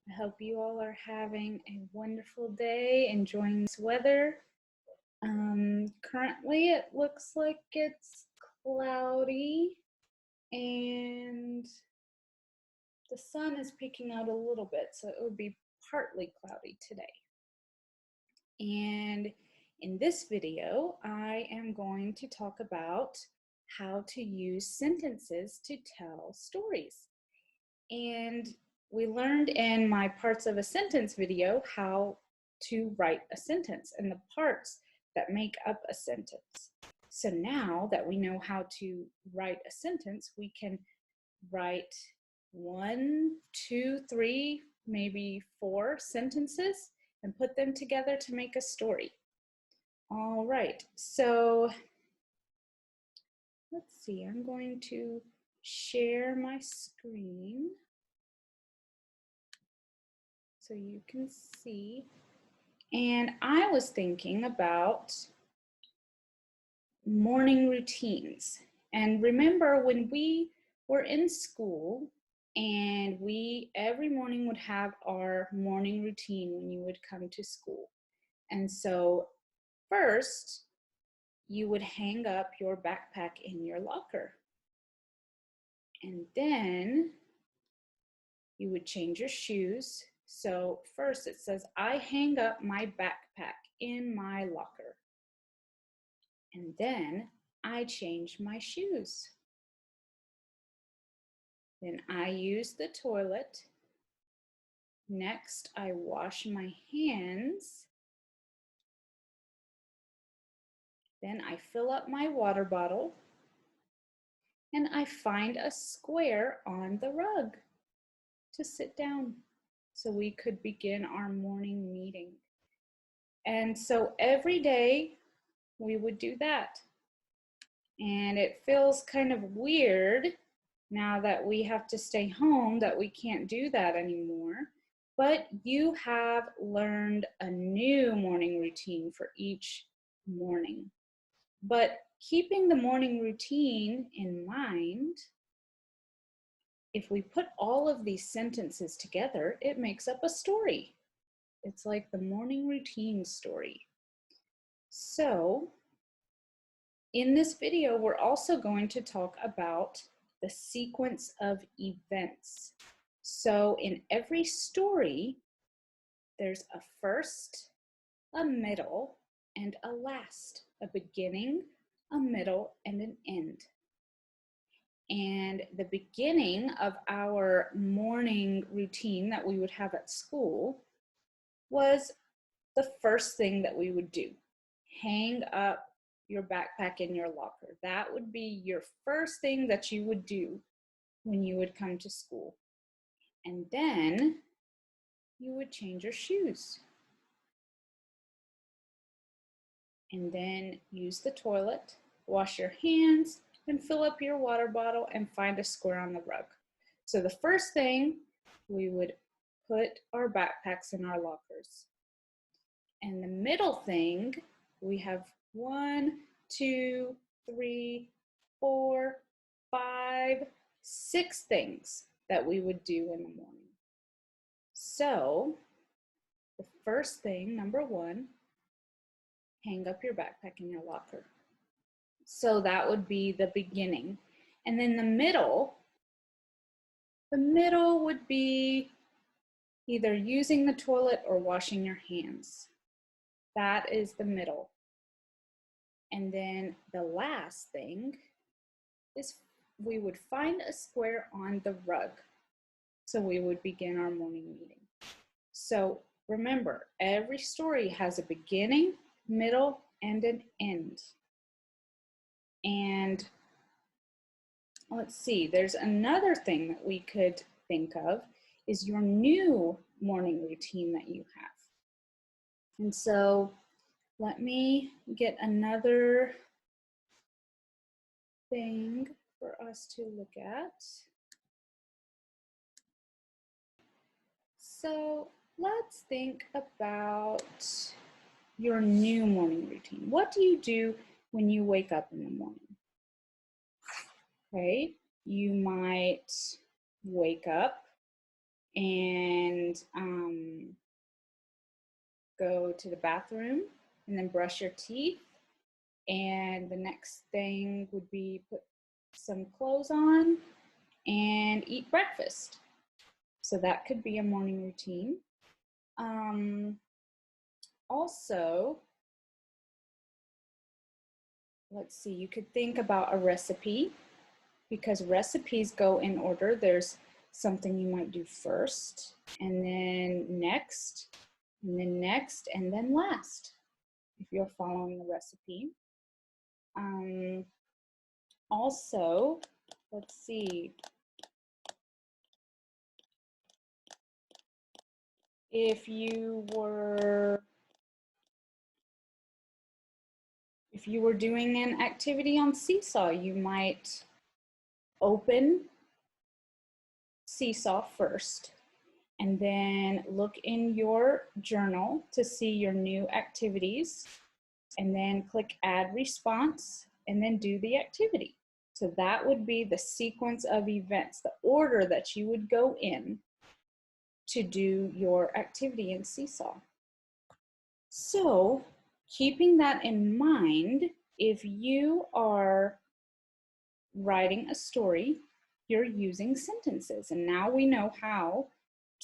I hope you all are having a wonderful day, enjoying this weather. Currently, it looks like it's cloudy and the sun is peeking out a little bit, so it would be partly cloudy today. And in this video, I am going to talk about how to use sentences to tell stories. And we learned in my parts of a sentence video how to write a sentence and the parts that make up a sentence. So now that we know how to write a sentence, we can write 1, 2, 3, maybe 4 sentences and put them together to make a story. All right, so let's see, I'm going to share my screen so you can see. And I was thinking about morning routines. And remember when we were in school and we every morning would have our morning routine when you would come to school. And so first, you would hang up your backpack in your locker. And then you would change your shoes. So first it says, I hang up my backpack in my locker. And then I change my shoes. Then I use the toilet. Next, I wash my hands. Then I fill up my water bottle. And I find a square on the rug to sit down so we could begin our morning meeting. And so every day we would do that. And it feels kind of weird now that we have to stay home that we can't do that anymore. But you have learned a new morning routine for each morning. But keeping the morning routine in mind, if we put all of these sentences together, it makes up a story. It's like the morning routine story. So in this video, we're also going to talk about the sequence of events. So in every story, there's a first, a middle, and a last, a beginning, a middle, and an end. And the beginning of our morning routine that we would have at school was the first thing that we would do. Hang up your backpack in your locker. That would be your first thing that you would do when you would come to school. And then you would change your shoes. And then use the toilet, wash your hands, and fill up your water bottle and find a square on the rug. So the first thing, we would put our backpacks in our lockers. And the middle thing, we have 1, 2, 3, 4, 5, 6 things that we would do in the morning. So the first thing, number 1, hang up your backpack in your locker. So that would be the beginning. And then the middle would be either using the toilet or washing your hands. That is the middle. And then the last thing is we would find a square on the rug. So we would begin our morning meeting. So remember, every story has a beginning, middle, and an end. And let's see, there's another thing that we could think of is your new morning routine that you have. And so let me get another thing for us to look at. So let's think about your new morning routine. What do you do when you wake up in the morning? Okay, you might wake up and go to the bathroom and then brush your teeth. And the next thing would be put some clothes on and eat breakfast. So that could be a morning routine. Also, let's see, you could think about a recipe because recipes go in order. There's something you might do first, and then next, and then next, and then last, if you're following the recipe. Also, let's see, if you were doing an activity on Seesaw, you might open Seesaw first and then look in your journal to see your new activities and then click add response and then do the activity. So that would be the sequence of events, the order that you would go in to do your activity in Seesaw. So keeping that in mind, if you are writing a story, you're using sentences. And now we know how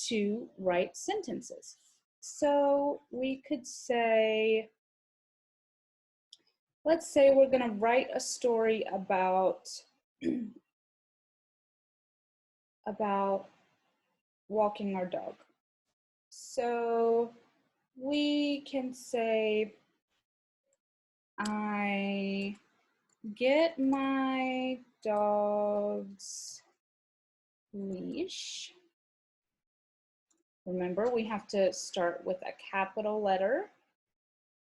to write sentences. So we could say, let's say we're going to write a story about walking our dog. So we can say, I get my dog's leash. Remember, we have to start with a capital letter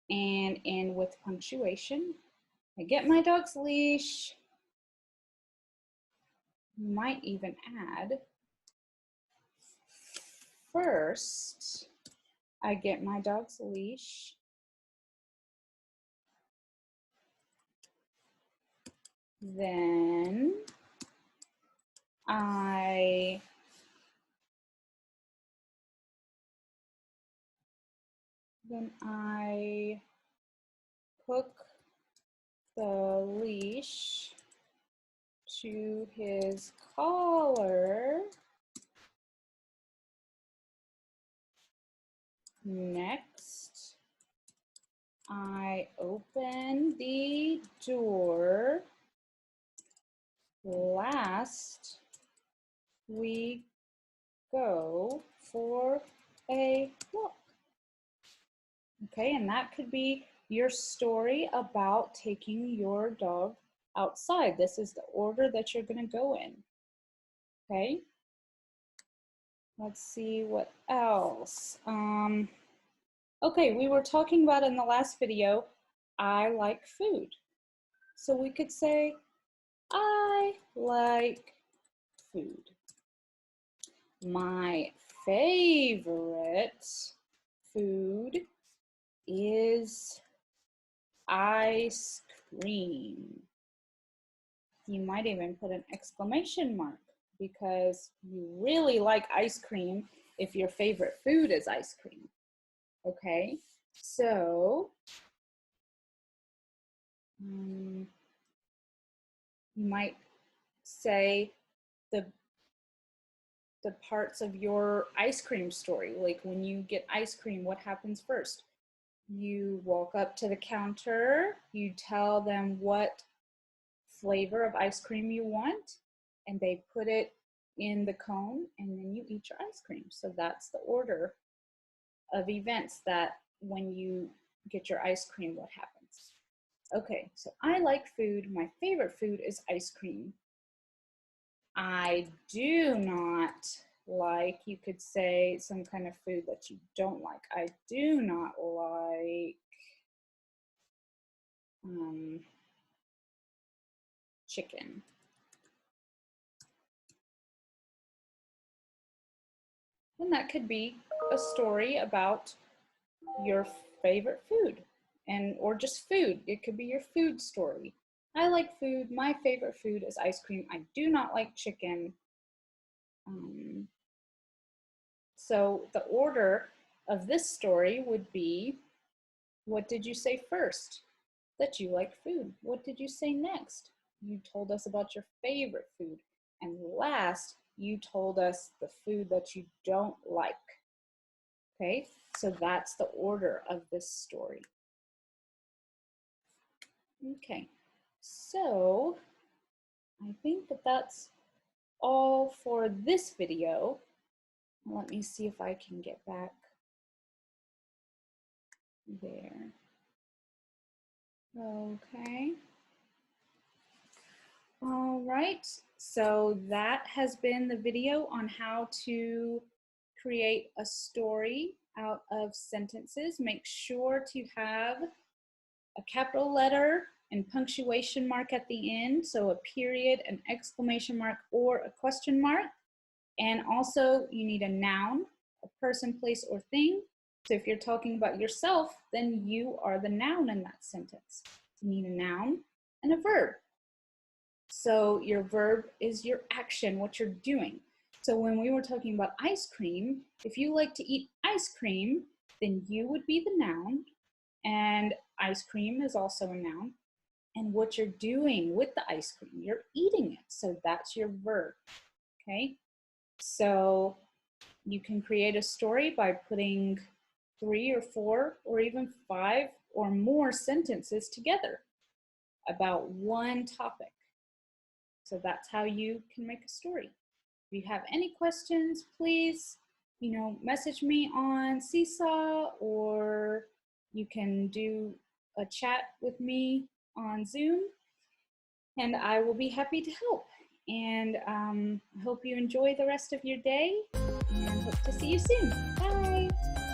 and end with punctuation. I get my dog's leash. You might even add, first, I get my dog's leash. Then I hook the leash to his collar. Next, I open the door. Last, we go for a walk. Okay, and that could be your story about taking your dog outside. This is the order that you're going to go in. Okay, let's see what else. Okay, we were talking about in the last video, I like food. So we could say, I like food. My favorite food is ice cream. You might even put an exclamation mark because you really like ice cream if your favorite food is ice cream. Okay, so you might say the parts of your ice cream story. Like when you get ice cream, what happens first? You walk up to the counter, you tell them what flavor of ice cream you want, and they put it in the cone, and then you eat your ice cream. So that's the order of events that when you get your ice cream, what happens? Okay, so I like food. My favorite food is ice cream. I do not like, you could say some kind of food that you don't like. I do not like chicken. And that could be a story about your favorite food or just food. It could be your food story. I like food. My favorite food is ice cream. I do not like chicken. So the order of this story would be, what did you say first? That you like food. What did you say next? You told us about your favorite food. And last, you told us the food that you don't like. Okay, so that's the order of this story. Okay, so I think that that's all for this video. Let me see if I can get back there. Okay. All right, so that has been the video on how to create a story out of sentences. Make sure to have a capital letter and punctuation mark at the end, so a period, an exclamation mark, or a question mark. And also you need a noun, a person, place, or thing. So if you're talking about yourself, then you are the noun in that sentence. You need a noun and a verb. So your verb is your action, what you're doing. So when we were talking about ice cream, if you like to eat ice cream, then you would be the noun, and ice cream is also a noun. And what you're doing with the ice cream, you're eating it. So that's your verb, okay? So you can create a story by putting 3 or 4 or even 5 or more sentences together about one topic. So that's how you can make a story. If you have any questions, please, message me on Seesaw, or you can do a chat with me on Zoom, and I will be happy to help. And I hope you enjoy the rest of your day, and hope to see you soon. Bye.